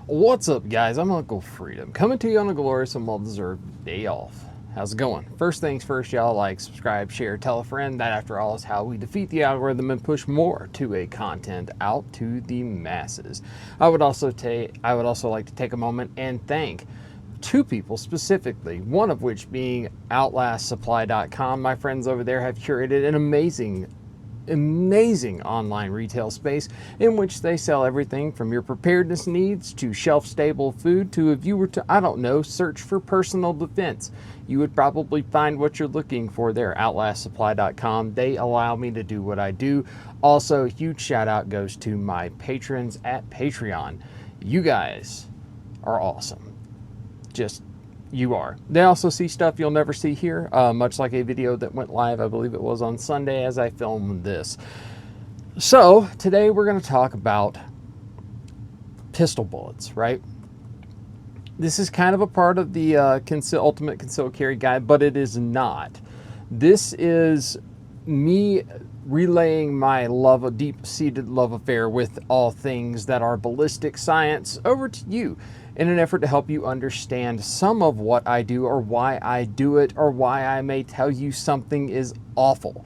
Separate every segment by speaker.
Speaker 1: What's up, guys? I'm Uncle Freedom, coming to you on a glorious and well-deserved day off. How's it going? First things first, y'all, like, subscribe, share, tell a friend. That, after all, is how we defeat the algorithm and push more 2A content out to the masses. I would also like to take a moment and thank two people specifically, one of which being outlastsupply.com. My friends over there have curated an amazing online retail space in which they sell everything from your preparedness needs to shelf-stable food to, if you were to, I don't know, search for personal defense, you would probably find what you're looking for there. outlastsupply.com. They allow me to do what I do. Also, a huge shout out goes to my patrons at Patreon. You guys are awesome. You are. They also see stuff you'll never see here, much like a video that went live, I believe it was on Sunday as I filmed this. So today we're going to talk about pistol bullets, right? This is kind of a part of the Ultimate Concealed Carry Guide, but it is not. This is me relaying my deep-seated love affair with all things that are ballistic science over to you, in an effort to help you understand some of what I do, or why I do it, or why I may tell you something is awful.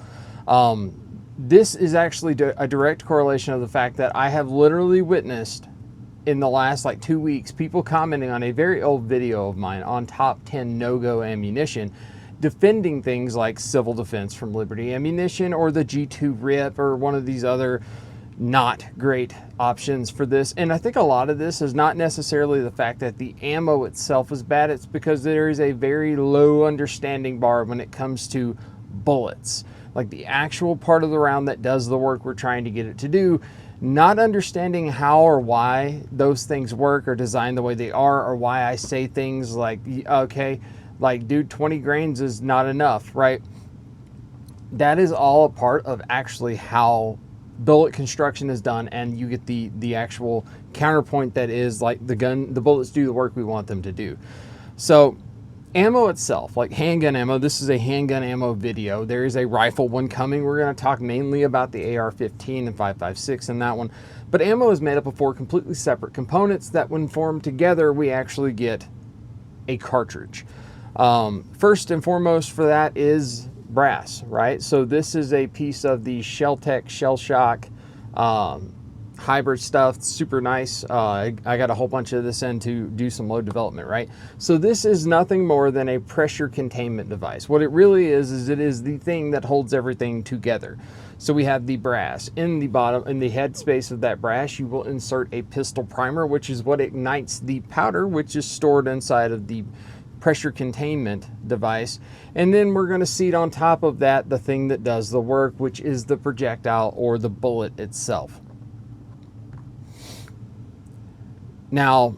Speaker 1: This is actually a direct correlation of the fact that I have literally witnessed in the last 2 weeks people commenting on a very old video of mine on top 10 no-go ammunition, defending things like Civil Defense from Liberty Ammunition or the G2 RIP or one of these other not great options for this. And I think a lot of this is not necessarily the fact that the ammo itself is bad. It's because there is a very low understanding bar when it comes to bullets, like the actual part of the round that does the work we're trying to get it to do. Not understanding how or why those things work or designed the way they are, or why I say things like, okay, dude, 20 grains is not enough, right? That is all a part of actually how bullet construction is done, and you get the actual counterpoint that is the bullets do the work we want them to do. So ammo itself, like handgun ammo, this is a handgun ammo video. There is a rifle one coming. We're going to talk mainly about the AR-15 and 5.56 in that one, but ammo is made up of 4 completely separate components that, when formed together, we actually get a cartridge. First and foremost for that is brass, right? So this is a piece of the Shell-Tech Shell Shock hybrid stuff. It's super nice. I got a whole bunch of this in to do some load development, right? So this is nothing more than a pressure containment device. What it really is it is the thing that holds everything together. So we have the brass. In the bottom, in the head space of that brass, you will insert a pistol primer, which is what ignites the powder, which is stored inside of the pressure containment device. And then we're going to seat on top of that the thing that does the work, which is the projectile or the bullet itself. Now,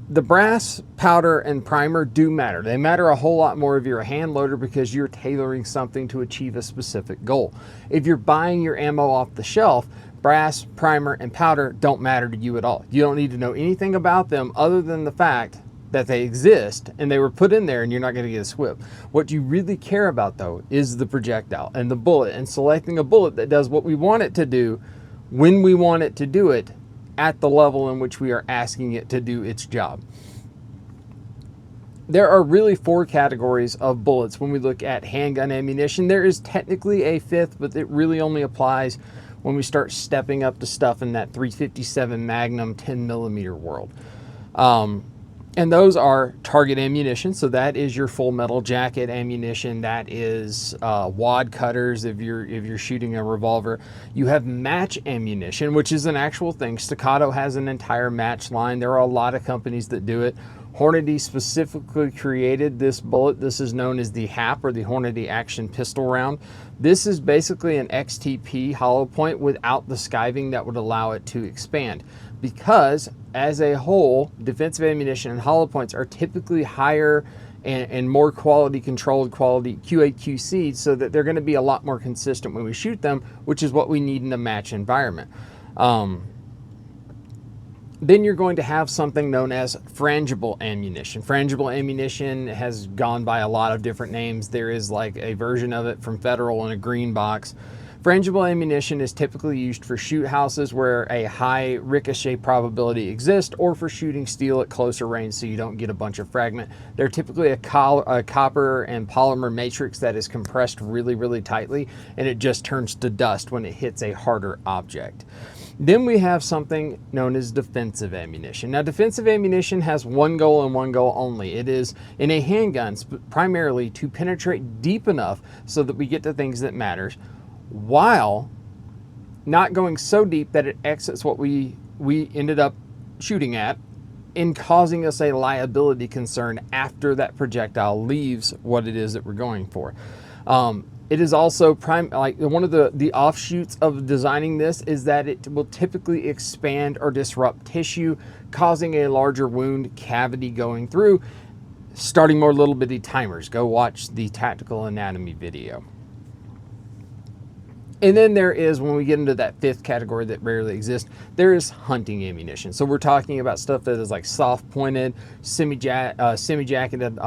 Speaker 1: the brass, powder, and primer do matter. They matter a whole lot more if you're a hand loader, because you're tailoring something to achieve a specific goal. If you're buying your ammo off the shelf, brass, primer, and powder don't matter to you at all. You don't need to know anything about them other than the fact that they exist and they were put in there, and you're not going to get a SWIP. What you really care about, though, is the projectile and the bullet, and selecting a bullet that does what we want it to do when we want it to do it at the level in which we are asking it to do its job. There are really 4 categories of bullets when we look at handgun ammunition. There is technically a 5th, but it really only applies when we start stepping up to stuff in that 357 Magnum 10mm world. And those are target ammunition. So that is your full metal jacket ammunition. That is wad cutters if you're shooting a revolver. You have match ammunition, which is an actual thing. Staccato has an entire match line. There are a lot of companies that do it. Hornady specifically created this bullet. This is known as the HAP, or the Hornady Action Pistol Round. This is basically an XTP hollow point without the skiving that would allow it to expand, because as a whole, defensive ammunition and hollow points are typically higher and more quality controlled, quality QA/QC, so that they're going to be a lot more consistent when we shoot them, which is what we need in a match environment. Then you're going to have something known as frangible ammunition. Frangible ammunition has gone by a lot of different names. There is like a version of it from Federal in a green box. Frangible ammunition is typically used for shoot houses where a high ricochet probability exists, or for shooting steel at closer range so you don't get a bunch of fragment. They're typically a copper and polymer matrix that is compressed really, really tightly, and it just turns to dust when it hits a harder object. Then we have something known as defensive ammunition. Now, defensive ammunition has one goal and one goal only. It is, in a handgun, primarily to penetrate deep enough so that we get to things that matters, while not going so deep that it exits what we ended up shooting at, in causing us a liability concern after that projectile leaves what it is that we're going for. It is also like one of the offshoots of designing this is that it will typically expand or disrupt tissue, causing a larger wound cavity going through, starting more little bitty timers. Go watch the tactical anatomy video. And then there is, when we get into that fifth category that rarely exists, there is hunting ammunition. So we're talking about stuff that is like soft pointed, semi-jacketed, semi-jacketed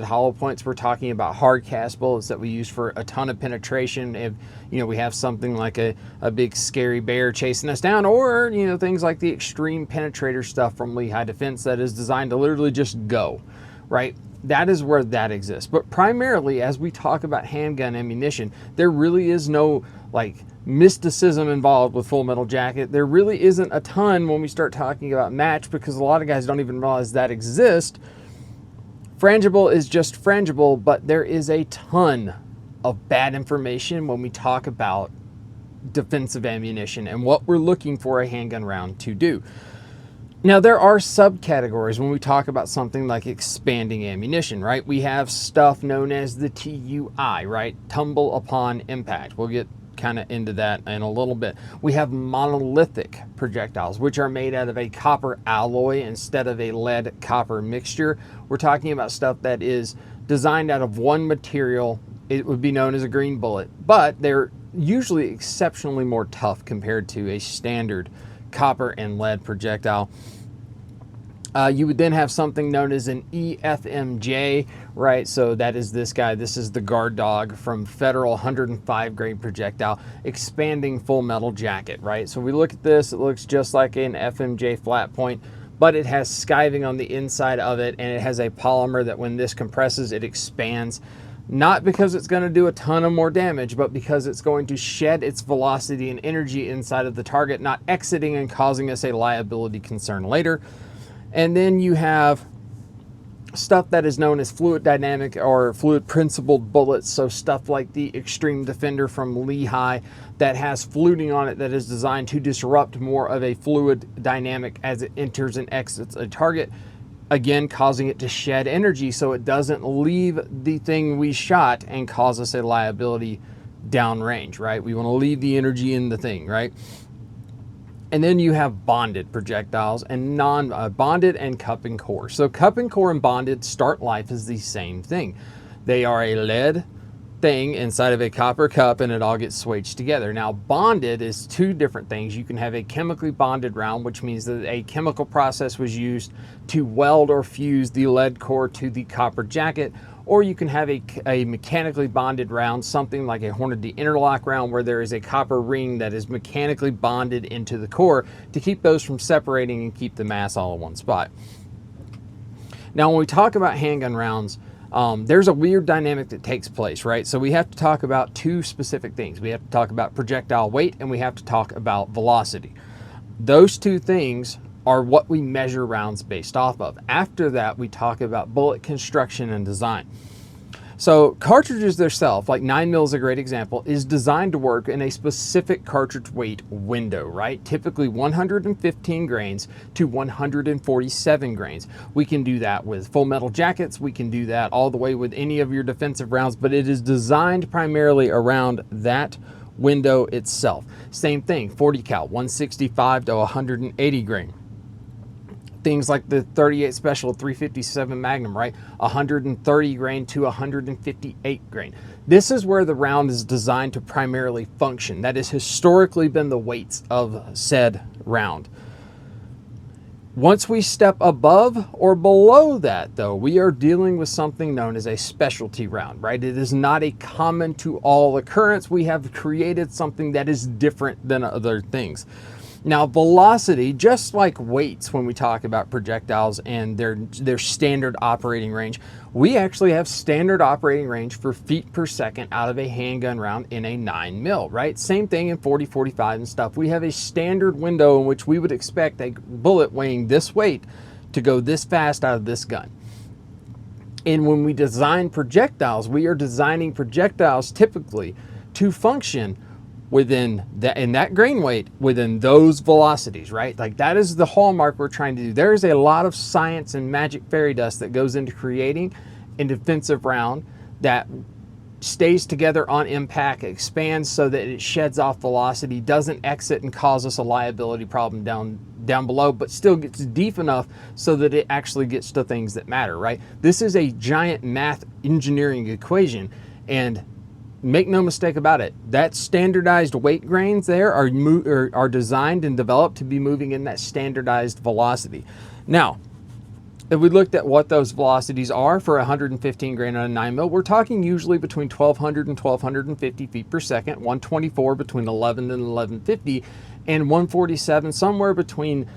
Speaker 1: hollow points. We're talking about hard cast bullets that we use for a ton of penetration. If we have something like a big scary bear chasing us down, or things like the extreme penetrator stuff from Lehigh Defense that is designed to literally just go, right? That is where that exists. But primarily, as we talk about handgun ammunition, there really is no like mysticism involved with Full Metal Jacket. There really isn't a ton when we start talking about match, because a lot of guys don't even realize that exists. Frangible is just frangible, but there is a ton of bad information when we talk about defensive ammunition and what we're looking for a handgun round to do. Now, there are subcategories when we talk about something like expanding ammunition, right? We have stuff known as the TUI, right? Tumble upon impact. We'll get kind of into that in a little bit. We have monolithic projectiles, which are made out of a copper alloy instead of a lead copper mixture. We're talking about stuff that is designed out of one material. It would be known as a green bullet, but they're usually exceptionally more tough compared to a standard copper and lead projectile. You would then have something known as an EFMJ, right? So that is this guy. This is the guard dog from Federal 105 grade projectile, expanding Full Metal Jacket, right? So we look at this, it looks just like an FMJ flat point, but it has skiving on the inside of it, and it has a polymer that when this compresses, it expands. Not because it's going to do a ton of more damage, but because it's going to shed its velocity and energy inside of the target, not exiting and causing us a liability concern later. And then you have stuff that is known as fluid dynamic or fluid principled bullets. So stuff like the Extreme Defender from Lehigh that has fluting on it that is designed to disrupt more of a fluid dynamic as it enters and exits a target, again causing it to shed energy so it doesn't leave the thing we shot and cause us a liability downrange, right? We want to leave the energy in the thing, right? And then you have bonded projectiles and non-bonded and cup and core. So cup and core and bonded start life as the same thing. They are a lead thing inside of a copper cup, and it all gets swaged together. Now, bonded is two different things. You can have a chemically bonded round, which means that a chemical process was used to weld or fuse the lead core to the copper jacket, or you can have a mechanically bonded round, something like a Hornady interlock round, where there is a copper ring that is mechanically bonded into the core to keep those from separating and keep the mass all in one spot. Now, when we talk about handgun rounds, there's a weird dynamic that takes place, right? So we have to talk about two specific things. We have to talk about projectile weight, and we have to talk about velocity. Those two things are what we measure rounds based off of. After that, we talk about bullet construction and design. So cartridges themselves, like 9mm is a great example, is designed to work in a specific cartridge weight window, right? Typically 115 grains to 147 grains. We can do that with Full Metal Jackets. We can do that all the way with any of your defensive rounds, but it is designed primarily around that window itself. Same thing, 40 cal, 165 to 180 grain. Things like the 38 Special 357 Magnum, right? 130 grain to 158 grain. This is where the round is designed to primarily function. That has historically been the weights of said round. Once we step above or below that, though, we are dealing with something known as a specialty round, right? It is not a common to all occurrence. We have created something that is different than other things. Now, velocity, just like weights when we talk about projectiles and their standard operating range, we actually have standard operating range for feet per second out of a handgun round in a 9mm, right? Same thing in 40, 45 and stuff. We have a standard window in which we would expect a bullet weighing this weight to go this fast out of this gun. And when we design projectiles, we are designing projectiles typically to function within that, in that grain weight, within those velocities, right? Like that is the hallmark we're trying to do. There is a lot of science and magic fairy dust that goes into creating a defensive round that stays together on impact, expands so that it sheds off velocity, doesn't exit and cause us a liability problem down below, but still gets deep enough so that it actually gets to things that matter, right? This is a giant math engineering equation, and make no mistake about it, that standardized weight grains there are designed and developed to be moving in that standardized velocity. Now, if we looked at what those velocities are for 115 grain on a 9mm, we're talking usually between 1200 and 1250 feet per second, 124 between 11 and 1150, and 147 somewhere between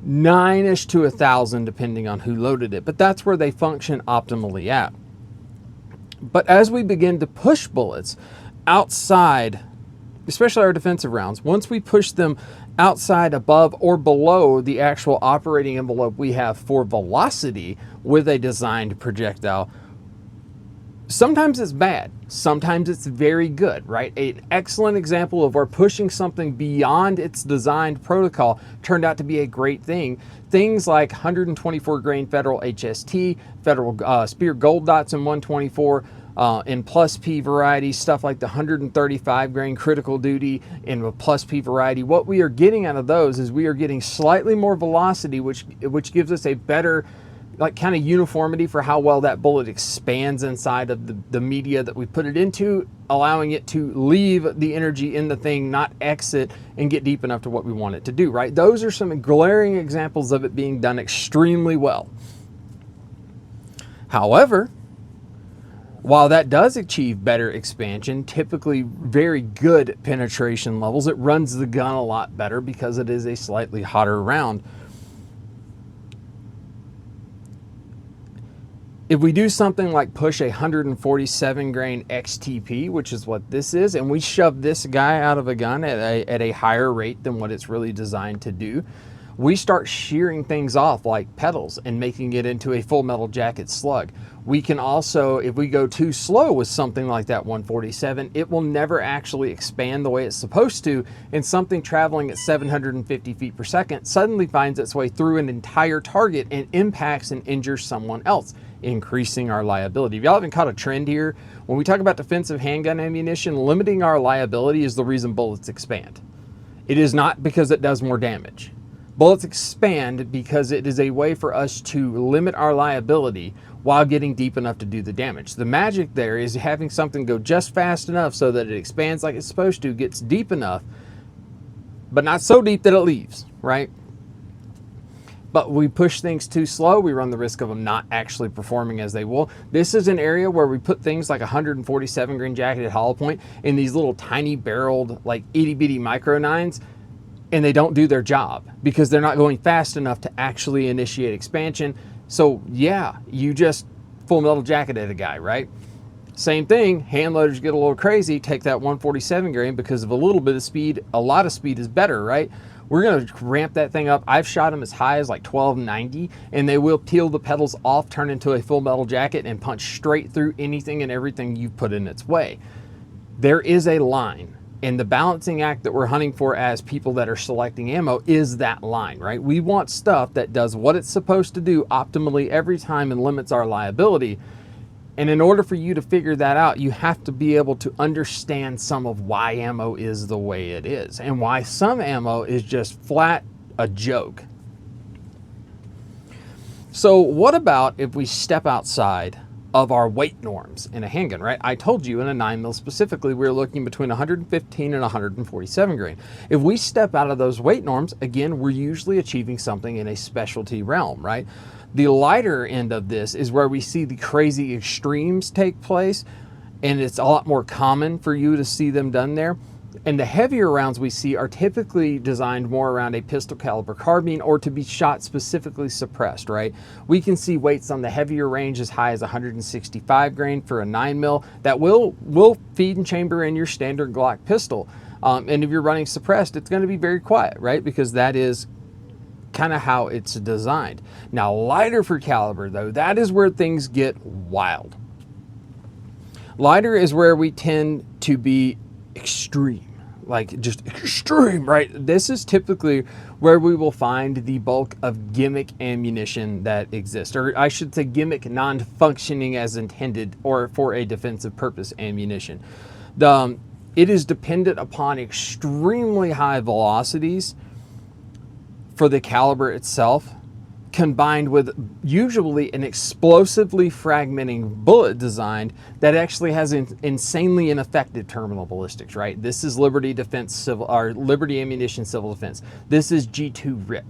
Speaker 1: 9-ish to 1,000 depending on who loaded it. But that's where they function optimally at. But as we begin to push bullets outside, especially our defensive rounds, once we push them outside, above, or below the actual operating envelope we have for velocity with a designed projectile, sometimes it's bad, sometimes it's very good, right? An excellent example of where pushing something beyond its designed protocol turned out to be a great thing. Things like 124 grain Federal HST, Federal Spear Gold Dots in 124, in plus P variety, stuff like the 135 grain Critical Duty in a plus P variety. What we are getting out of those is we are getting slightly more velocity, which gives us a better like kind of uniformity for how well that bullet expands inside of the media that we put it into, allowing it to leave the energy in the thing, not exit and get deep enough to what we want it to do, right? Those are some glaring examples of it being done extremely well. However, while that does achieve better expansion, typically very good penetration levels, it runs the gun a lot better because it is a slightly hotter round. If we do something like push a 147 grain XTP, which is what this is, and we shove this guy out of a gun at a higher rate than what it's really designed to do, we start shearing things off like petals and making it into a full metal jacket slug. We can also, if we go too slow with something like that 147, it will never actually expand the way it's supposed to, and something traveling at 750 feet per second suddenly finds its way through an entire target and impacts and injures someone else, increasing our liability. If y'all haven't caught a trend here, when we talk about defensive handgun ammunition, limiting our liability is the reason bullets expand. It is not because it does more damage. Bullets expand because it is a way for us to limit our liability while getting deep enough to do the damage. The magic there is having something go just fast enough so that it expands like it's supposed to, gets deep enough, but not so deep that it leaves, right? But we push things too slow, we run the risk of them not actually performing as they will. This is an area where we put things like 147 grain jacketed hollow point in these little tiny barreled, like itty bitty micro nines, and they don't do their job because they're not going fast enough to actually initiate expansion. So yeah, you just full metal jacketed a guy, right? Same thing, hand loaders get a little crazy, take that 147 grain because of a little bit of speed, a lot of speed is better, right? We're gonna ramp that thing up. I've shot them as high as like 1290, and they will peel the pedals off, turn into a full metal jacket, and punch straight through anything and everything you've put in its way. There is a line, and the balancing act that we're hunting for as people that are selecting ammo is that line, right? We want stuff that does what it's supposed to do optimally every time and limits our liability. And in order for you to figure that out, you have to be able to understand some of why ammo is the way it is and why some ammo is just flat a joke. So what about if we step outside of our weight norms in a handgun, right? I told you in a 9mm specifically, we were looking between 115 and 147 grain. If we step out of those weight norms, again, we're usually achieving something in a specialty realm, right? The lighter end of this is where we see the crazy extremes take place, and it's a lot more common for you to see them done there. And the heavier rounds we see are typically designed more around a pistol caliber carbine or to be shot specifically suppressed, right? We can see weights on the heavier range as high as 165 grain for a 9mm that will feed and chamber in your standard Glock pistol. And if you're running suppressed, it's going to be very quiet, right? Because that is kind of how it's designed. Now, lighter for caliber, though, that is where things get wild. Lighter is where we tend to be extreme, like just extreme, right? This is typically where we will find the bulk of gimmick ammunition that exists, or I should say gimmick non-functioning as intended or for a defensive purpose ammunition. It is dependent upon extremely high velocities for the caliber itself, combined with usually an explosively fragmenting bullet design that actually has insanely ineffective terminal ballistics, right? This is Liberty Defense Civil, or Liberty Ammunition Civil Defense. This is G2 RIP,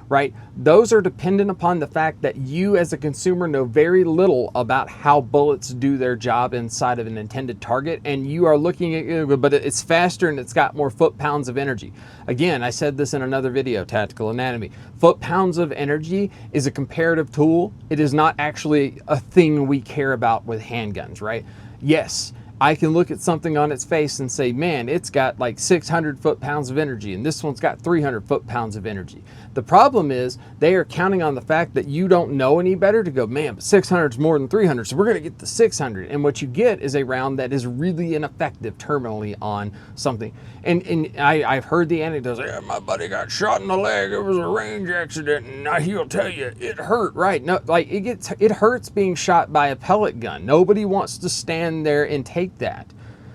Speaker 1: right? Those are dependent upon the fact that you as a consumer know very little about how bullets do their job inside of an intended target, and you are looking at it, but it's faster and it's got more foot-pounds of energy. Again, I said this in another video, Tactical Anatomy. Foot-pounds of energy is a comparative tool. It is not actually a thing we care about with handguns, right? Yes, I can look at something on its face and say, man, it's got like 600 foot-pounds of energy, and this one's got 300 foot-pounds of energy. The problem is they are counting on the fact that you don't know any better to go, man, but 600 is more than 300, so we're going to get the 600. And what you get is a round that is really ineffective terminally on something. And I've heard the anecdotes, yeah, my buddy got shot in the leg, it was a range accident, and he'll tell you it hurt, right? No, like it hurts being shot by a pellet gun. Nobody wants to stand there and take that.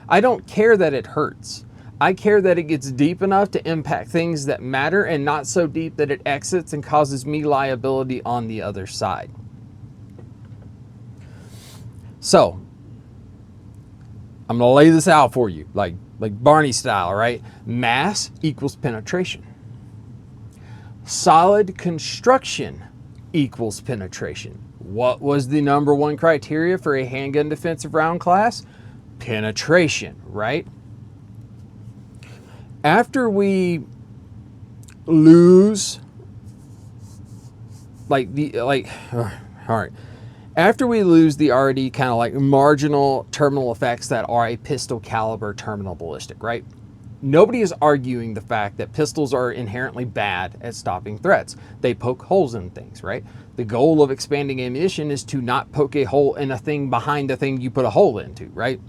Speaker 1: I don't care that it hurts. I care that it gets deep enough to impact things that matter and not so deep that it exits and causes me liability on the other side. So, I'm going to lay this out for you, like Barney style, right? Mass equals penetration. Solid construction equals penetration. What was the number one criteria for a handgun defensive round class? Penetration, right? After we lose, after we lose the already kind of like marginal terminal effects that are a pistol caliber terminal ballistic, right? Nobody is arguing the fact that pistols are inherently bad at stopping threats. They poke holes in things, right? The goal of expanding ammunition is to not poke a hole in a thing behind the thing you put a hole into, right?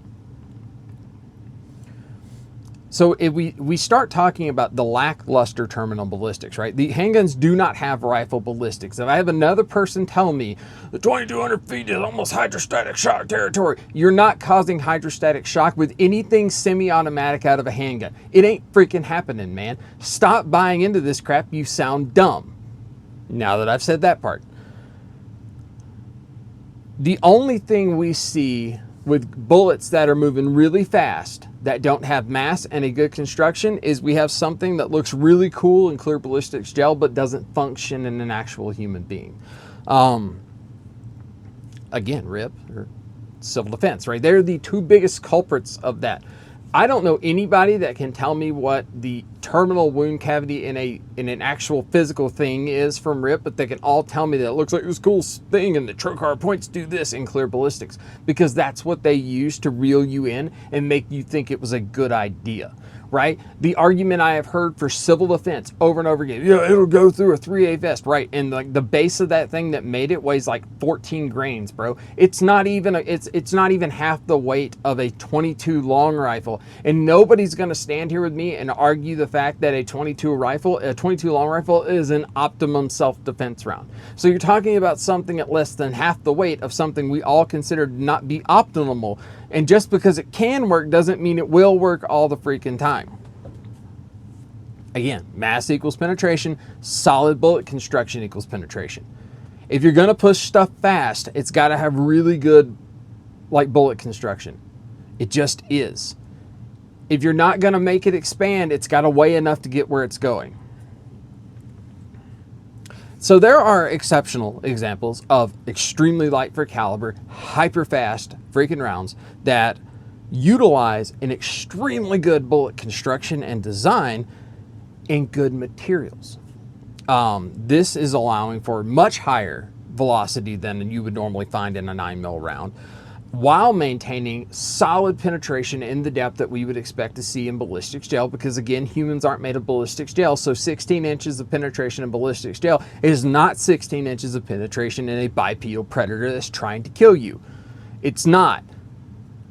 Speaker 1: So if we start talking about the lackluster terminal ballistics, right? The handguns do not have rifle ballistics. If I have another person tell me the 2,200 feet is almost hydrostatic shock territory, you're not causing hydrostatic shock with anything semi-automatic out of a handgun. It ain't freaking happening, man. Stop buying into this crap. You sound dumb. Now that I've said that part. The only thing we see with bullets that are moving really fast that don't have mass and a good construction is we have something that looks really cool in clear ballistics gel but doesn't function in an actual human being. Again, RIP or civil defense, right? They're the two biggest culprits of that. I don't know anybody that can tell me what the terminal wound cavity in an actual physical thing is from RIP, but they can all tell me that it looks like this cool thing and the trocar points do this in clear ballistics, because that's what they use to reel you in and make you think it was a good idea, right? The argument I have heard for civil defense over and over again, yeah, it'll go through a 3A vest, right? And like the base of that thing that made it weighs like 14 grains, bro. It's not even it's not even half the weight of a 22 long rifle, and nobody's gonna stand here with me and argue the fact that a 22 long rifle is an optimum self-defense round. So you're talking about something at less than half the weight of something we all consider to not be optimal. And just because it can work doesn't mean it will work all the freaking time. Again, mass equals penetration, solid bullet construction equals penetration. If you're gonna push stuff fast, it's gotta have really good like bullet construction. It just is. If you're not going to make it expand, it's got to weigh enough to get where it's going. So there are exceptional examples of extremely light for caliber, hyper fast freaking rounds that utilize an extremely good bullet construction and design in good materials. This is allowing for much higher velocity than you would normally find in a 9mm round, while maintaining solid penetration in the depth that we would expect to see in ballistics gel, because again, humans aren't made of ballistics gel, so 16 inches of penetration in ballistics gel is not 16 inches of penetration in a bipedal predator that's trying to kill you. It's not.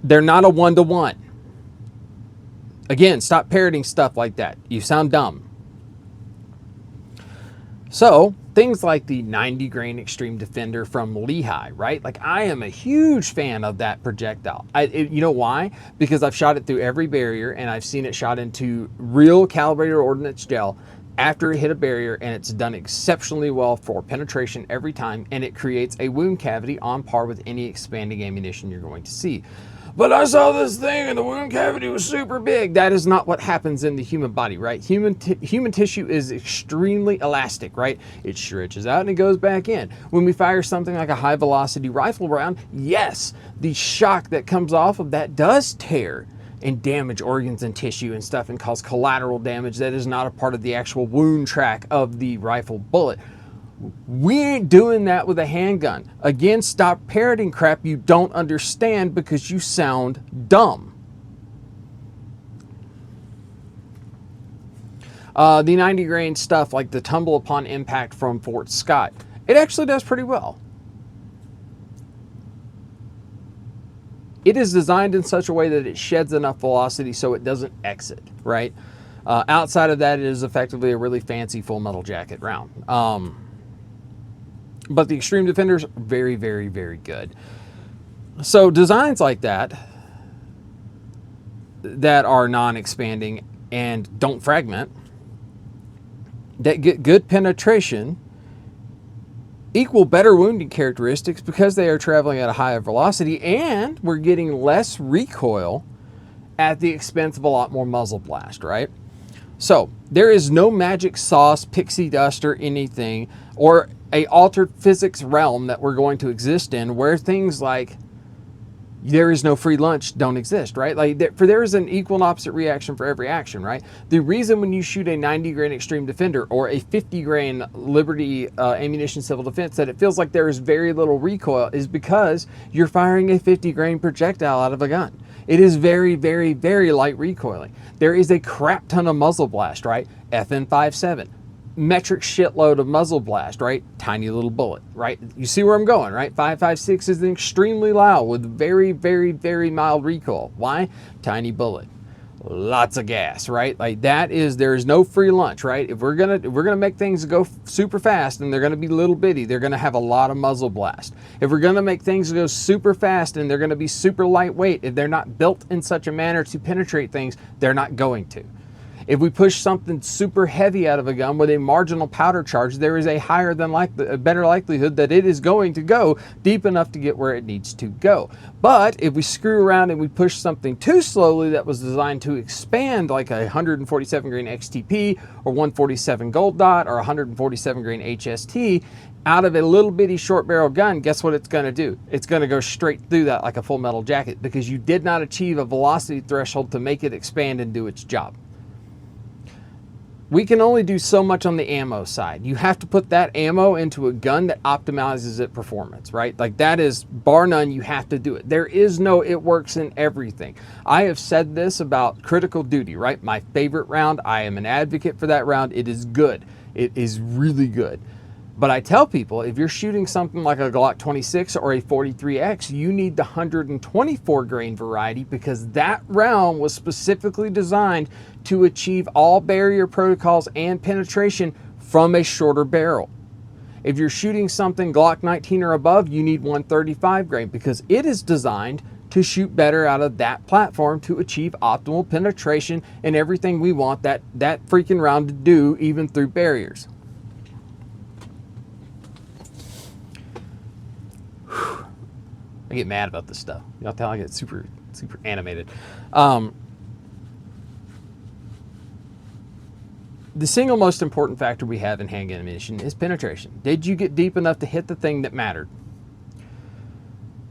Speaker 1: They're not a one-to-one. Again, stop parroting stuff like that. You sound dumb. So things like the 90 grain Extreme Defender from Lehigh, right? Like, I am a huge fan of that projectile. You know why? Because I've shot it through every barrier and I've seen it shot into real calibrated ordnance gel after it hit a barrier, and it's done exceptionally well for penetration every time, and it creates a wound cavity on par with any expanding ammunition you're going to see. But I saw this thing and the wound cavity was super big. That is not what happens in the human body, right? Human tissue is extremely elastic, right? It stretches out and it goes back in. When we fire something like a high velocity rifle round, yes, the shock that comes off of that does tear and damage organs and tissue and stuff and cause collateral damage that is not a part of the actual wound track of the rifle bullet. We ain't doing that with a handgun. Again, stop parroting crap you don't understand because you sound dumb. The 90 grain stuff like the tumble upon impact from Fort Scott, it actually does pretty well. It is designed in such a way that it sheds enough velocity so it doesn't exit, right? Outside of that, it is effectively a really fancy full metal jacket round. But the Extreme Defender's very, very, very good. So designs like that are non-expanding and don't fragment, that get good penetration, equal better wounding characteristics because they are traveling at a higher velocity, and we're getting less recoil at the expense of a lot more muzzle blast, right? So there is no magic sauce, pixie dust, or anything, or a altered physics realm that we're going to exist in where things like there is no free lunch don't exist, right? Like there is an equal and opposite reaction for every action, right? The reason when you shoot a 90 grain Extreme Defender or a 50 grain Liberty ammunition civil defense that it feels like there is very little recoil is because you're firing a 50 grain projectile out of a gun. It is very, very, very light recoiling. There is a crap ton of muzzle blast, right? FN57. Metric shitload of muzzle blast, right? Tiny little bullet, right? You see where I'm going, right? 5.56 is extremely loud with very, very, very mild recoil. Why? Tiny bullet, lots of gas, right? Like that is, there is no free lunch, right? If we're gonna make things go super fast and they're gonna be little bitty, they're gonna have a lot of muzzle blast. If we're gonna make things go super fast and they're gonna be super lightweight, if they're not built in such a manner to penetrate things, they're not going to. If we push something super heavy out of a gun with a marginal powder charge, there is a better likelihood that it is going to go deep enough to get where it needs to go. But if we screw around and we push something too slowly that was designed to expand, like a 147 grain XTP or 147 Gold Dot or 147 grain HST, out of a little bitty short barrel gun, guess what it's going to do? It's going to go straight through that like a full metal jacket because you did not achieve a velocity threshold to make it expand and do its job. We can only do so much on the ammo side. You have to put that ammo into a gun that optimizes its performance, right? Like that is bar none, you have to do it. There is no, it works in everything. I have said this about Critical Duty, right? My favorite round, I am an advocate for that round. It is good. It is really good. But I tell people, if you're shooting something like a Glock 26 or a 43X, you need the 124 grain variety because that round was specifically designed to achieve all barrier protocols and penetration from a shorter barrel. If you're shooting something Glock 19 or above, you need 135 grain because it is designed to shoot better out of that platform to achieve optimal penetration and everything we want that freaking round to do, even through barriers. I get mad about this stuff. Y'all tell I get super animated. The single most important factor we have in handgun ammunition is penetration. Did you get deep enough to hit the thing that mattered?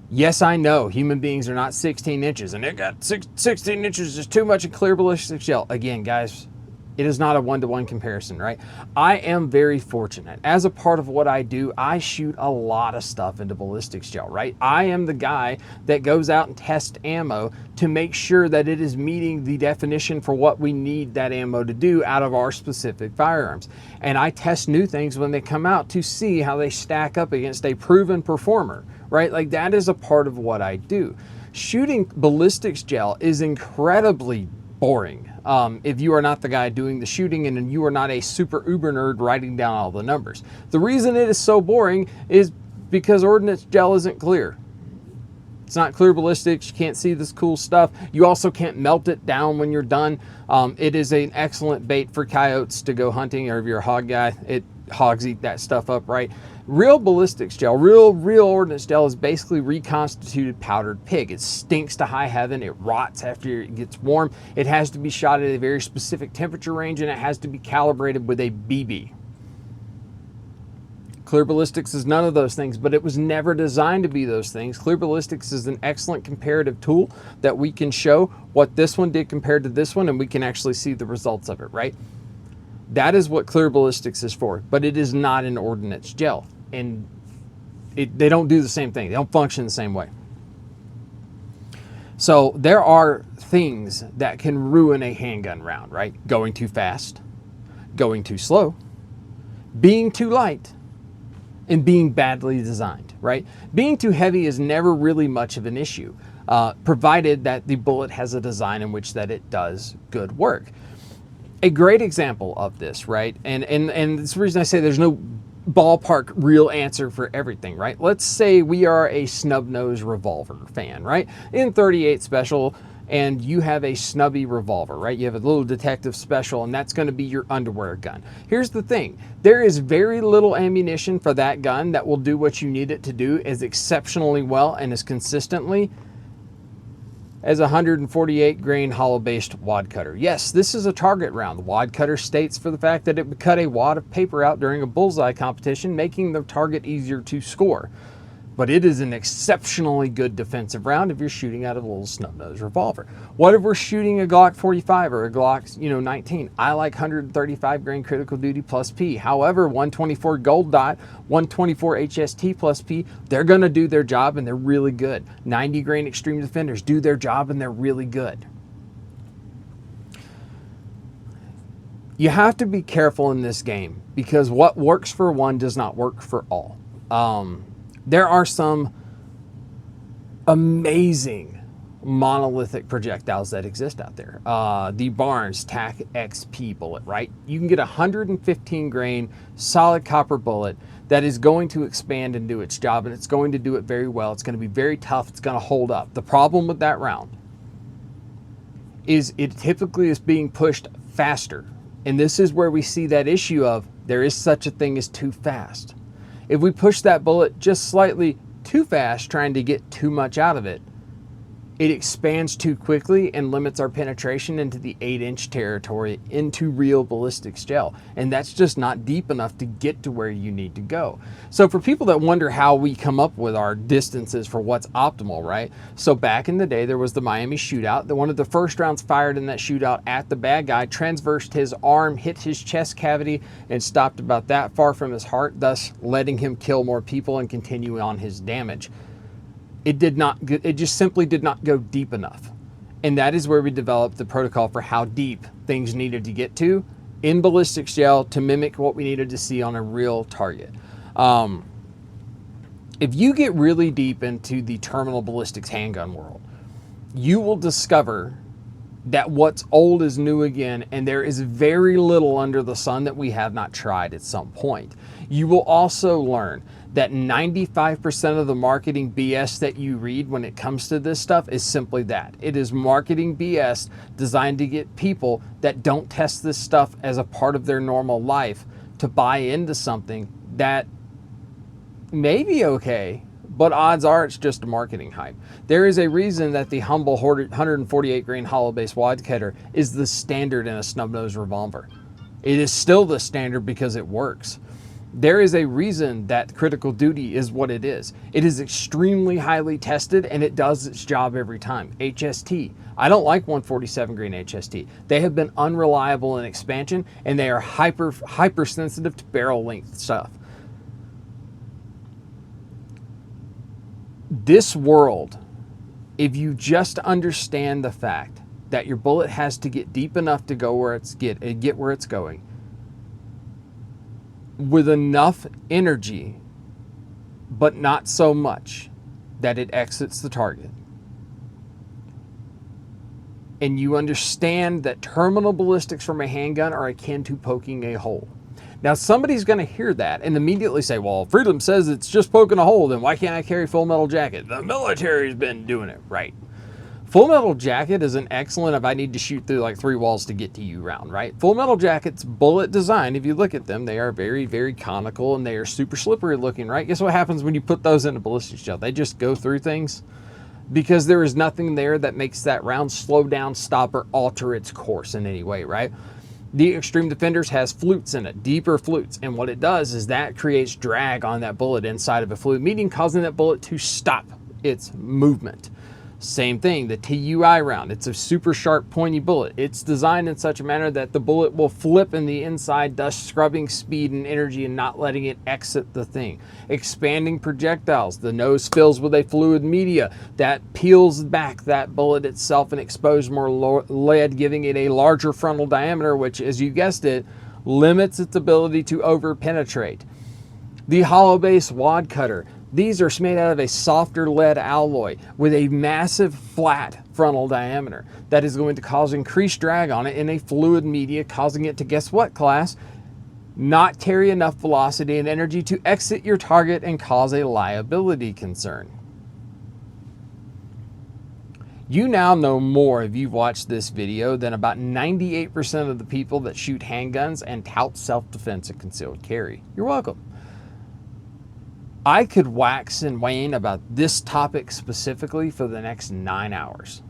Speaker 1: Yes, I know human beings are not 16 inches, and it got 16 inches is too much in clear ballistic gel. Again, guys, it is not a one-to-one comparison, right? I am very fortunate. As a part of what I do, I shoot a lot of stuff into ballistics gel, right? I am the guy that goes out and tests ammo to make sure that it is meeting the definition for what we need that ammo to do out of our specific firearms. And I test new things when they come out to see how they stack up against a proven performer, right? Like, that is a part of what I do. Shooting ballistics gel is incredibly boring if you are not the guy doing the shooting and you are not a super uber nerd writing down all the numbers. The reason it is so boring is because ordnance gel isn't clear. It's not clear ballistics. You can't see this cool stuff. You also can't melt it down when you're done. It is an excellent bait for coyotes to go hunting, or if you're a hog guy, hogs eat that stuff up, right? Real ballistics gel, real ordnance gel is basically reconstituted powdered pig. It stinks to high heaven. It rots after it gets warm. It has to be shot at a very specific temperature range, and it has to be calibrated with a BB. Clear ballistics is none of those things, but it was never designed to be those things. Clear ballistics is an excellent comparative tool that we can show what this one did compared to this one, and we can actually see the results of it, right? That is what clear ballistics is for, but it is not an ordnance gel. And they don't do the same thing. They don't function the same way. So there are things that can ruin a handgun round, right? Going too fast, going too slow, being too light, and being badly designed, right? Being too heavy is never really much of an issue, provided that the bullet has a design in which that it does good work. A great example of this, right? And it's the reason I say there's no ballpark real answer for everything, right? Let's say we are a snub nose revolver fan, right? In 38 special, and you have a snubby revolver, right? You have a little detective special, and that's going to be your underwear gun. Here's the thing. There is very little ammunition for that gun that will do what you need it to do as exceptionally well and as consistently as a 148 grain hollow based wad cutter. Yes, this is a target round. The wad cutter states for the fact that it would cut a wad of paper out during a bullseye competition, making the target easier to score. But it is an exceptionally good defensive round if you're shooting out of a little snub-nosed revolver. What if we're shooting a Glock 45 or a Glock 19? I like 135 grain critical duty plus P. However, 124 gold dot, 124 HST plus P, they're going to do their job and they're really good. 90 grain extreme defenders do their job and they're really good. You have to be careful in this game because what works for one does not work for all. There are some amazing monolithic projectiles that exist out there. The Barnes TAC XP bullet, right? You can get a 115 grain solid copper bullet that is going to expand and do its job, and it's going to do it very well. It's going to be very tough. It's going to hold up. The problem with that round is it typically is being pushed faster. And this is where we see that issue of there is such a thing as too fast. If we push that bullet just slightly too fast, trying to get too much out of it, it expands too quickly and limits our penetration into the 8-inch territory into real ballistics gel. And that's just not deep enough to get to where you need to go. So for people that wonder how we come up with our distances for what's optimal, right? So back in the day, there was the Miami shootout. One of the first rounds fired in that shootout at the bad guy transversed his arm, hit his chest cavity, and stopped about that far from his heart, thus letting him kill more people and continue on his damage. It just simply did not go deep enough. And that is where we developed the protocol for how deep things needed to get to in ballistics gel to mimic what we needed to see on a real target. If you get really deep into the terminal ballistics handgun world, you will discover that what's old is new again, and there is very little under the sun that we have not tried at some point. You will also learn that 95% of the marketing BS that you read when it comes to this stuff is simply that. It is marketing BS designed to get people that don't test this stuff as a part of their normal life to buy into something that may be okay, but odds are it's just a marketing hype. There is a reason that the humble 148 grain hollow base wad cutter is the standard in a snub nose revolver. It is still the standard because it works. There is a reason that critical duty is what it is. It is extremely highly tested and it does its job every time. HST. I don't like 147 grain HST. They have been unreliable in expansion and they are hypersensitive to barrel length stuff. This world, if you just understand the fact that your bullet has to get deep enough to go where it's get where it's going, with enough energy, but not so much that it exits the target. And you understand that terminal ballistics from a handgun are akin to poking a hole. Now somebody's going to hear that and immediately say, well, Freedom says it's just poking a hole, then why can't I carry full metal jacket? The military's been doing it right. Full metal jacket is an excellent if I need to shoot through like 3 walls to get to you round, right? Full metal jacket's bullet design, if you look at them, they are very, very conical and they are super slippery looking, right? Guess what happens when you put those into ballistic gel? They just go through things because there is nothing there that makes that round slow down, stop, or alter its course in any way, right? The Extreme Defenders has flutes in it, deeper flutes, and what it does is that creates drag on that bullet inside of a fluid, meaning causing that bullet to stop its movement. Same thing, the TUI round. It's a super sharp, pointy bullet. It's designed in such a manner that the bullet will flip in the inside, thus scrubbing speed and energy and not letting it exit the thing. Expanding projectiles. The nose fills with a fluid media that peels back that bullet itself and exposes more lead, giving it a larger frontal diameter, which, as you guessed it, limits its ability to over-penetrate. The hollow base wad cutter. These are made out of a softer lead alloy with a massive flat frontal diameter that is going to cause increased drag on it in a fluid media, causing it to, guess what, class? Not carry enough velocity and energy to exit your target and cause a liability concern. You now know more if you've watched this video than about 98% of the people that shoot handguns and tout self-defense and concealed carry. You're welcome. I could wax and wane about this topic specifically for the next 9 hours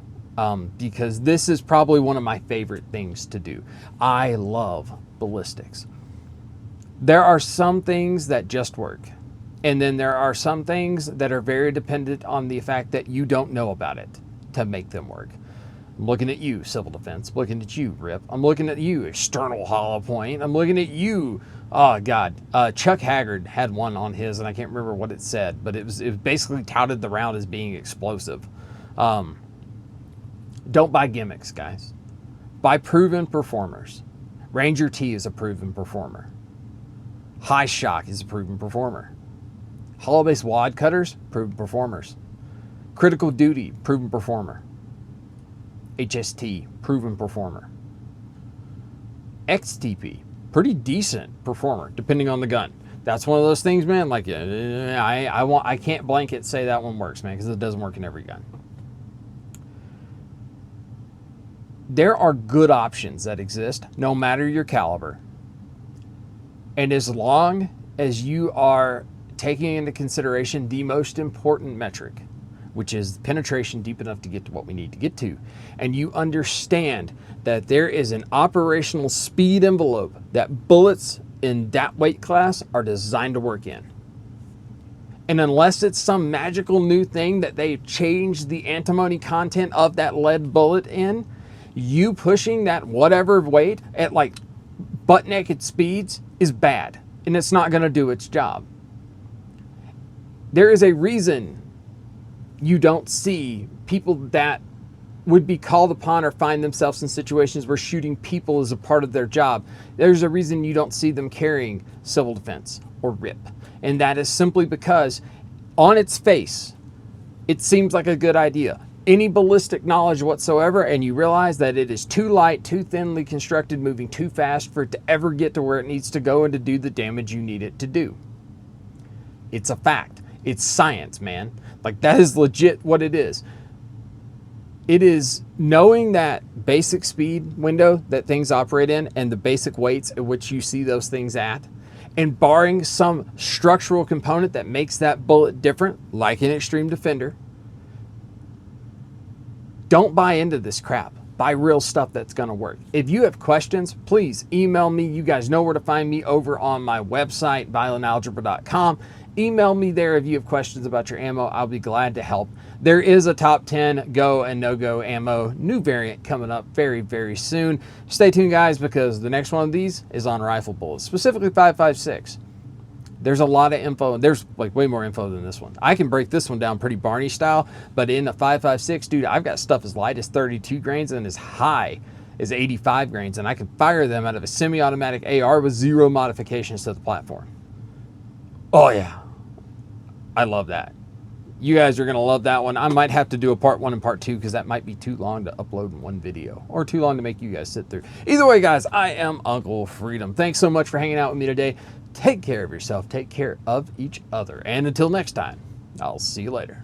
Speaker 1: because this is probably one of my favorite things to do. I love ballistics. There are some things that just work, and then there are some things that are very dependent on the fact that you don't know about it to make them work. I'm looking at you, civil defense. I'm looking at you, R.I.P. I'm looking at you, external hollow point. I'm looking at you. Oh God, Chuck Haggard had one on his, and I can't remember what it said, but it basically touted the round as being explosive. Don't buy gimmicks, guys. Buy proven performers. Ranger T is a proven performer. High Shock is a proven performer. Hollow base wad cutters, proven performers. Critical Duty, proven performer. HST, proven performer. XTP, pretty decent performer, depending on the gun. That's one of those things, man. Like, I can't blanket say that one works, man, because it doesn't work in every gun. There are good options that exist, no matter your caliber. And as long as you are taking into consideration the most important metric, which is penetration deep enough to get to what we need to get to, and you understand that there is an operational speed envelope that bullets in that weight class are designed to work in. And unless it's some magical new thing that they changed the antimony content of that lead bullet in, you pushing that whatever weight at like butt naked speeds is bad, and it's not going to do its job. There is a reason you don't see people that would be called upon or find themselves in situations where shooting people is a part of their job. There's a reason you don't see them carrying civil defense or R.I.P. And that is simply because on its face, it seems like a good idea. Any ballistic knowledge whatsoever, and you realize that it is too light, too thinly constructed, moving too fast for it to ever get to where it needs to go and to do the damage you need it to do. It's a fact. It's science, man. Like, that is legit what it is. It is knowing that basic speed window that things operate in and the basic weights at which you see those things at, And barring some structural component that makes that bullet different, like an Extreme Defender, don't buy into this crap. Buy real stuff that's going to work. If you have questions, please email me. You guys know where to find me over on my website, violentalgebra.com. Email me there if you have questions about your ammo. I'll be glad to help. There is a top 10 go and no-go ammo new variant coming up very, very soon. Stay tuned, guys, because the next one of these is on rifle bullets, specifically 5.56. There's a lot of info. There's like way more info than this one. I can break this one down pretty Barney style, but in the 5.56, dude, I've got stuff as light as 32 grains and as high as 85 grains, and I can fire them out of a semi-automatic AR with zero modifications to the platform. Oh yeah, I love that. You guys are going to love that one. I might have to do a part 1 and part 2 because that might be too long to upload in one video or too long to make you guys sit through. Either way, guys, I am Uncle Freedom. Thanks so much for hanging out with me today. Take care of yourself. Take care of each other. And until next time, I'll see you later.